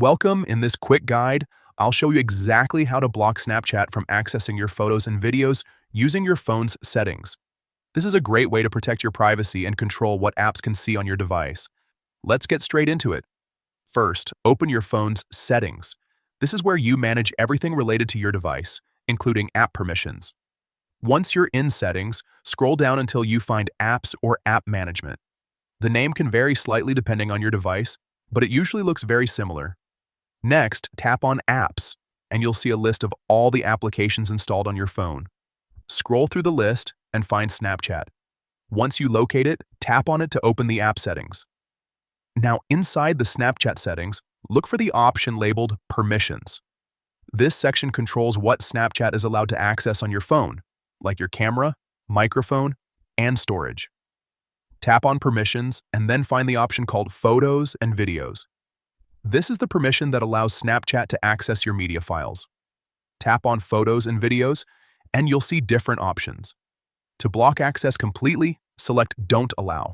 Welcome. In this quick guide, I'll show you exactly how to block Snapchat from accessing your photos and videos using your phone's settings. This is a great way to protect your privacy and control what apps can see on your device. Let's get straight into it. First, open your phone's settings. This is where you manage everything related to your device, including app permissions. Once you're in settings, scroll down until you find apps or app management. The name can vary slightly depending on your device, but it usually looks very similar. Next, tap on Apps, and you'll see a list of all the applications installed on your phone. Scroll through the list and find Snapchat. Once you locate it, tap on it to open the app settings. Now, inside the Snapchat settings, look for the option labeled Permissions. This section controls what Snapchat is allowed to access on your phone, like your camera, microphone, and storage. Tap on Permissions and then find the option called Photos and Videos. This is the permission that allows Snapchat to access your media files. Tap on Photos and Videos, and you'll see different options. To block access completely, select Don't Allow.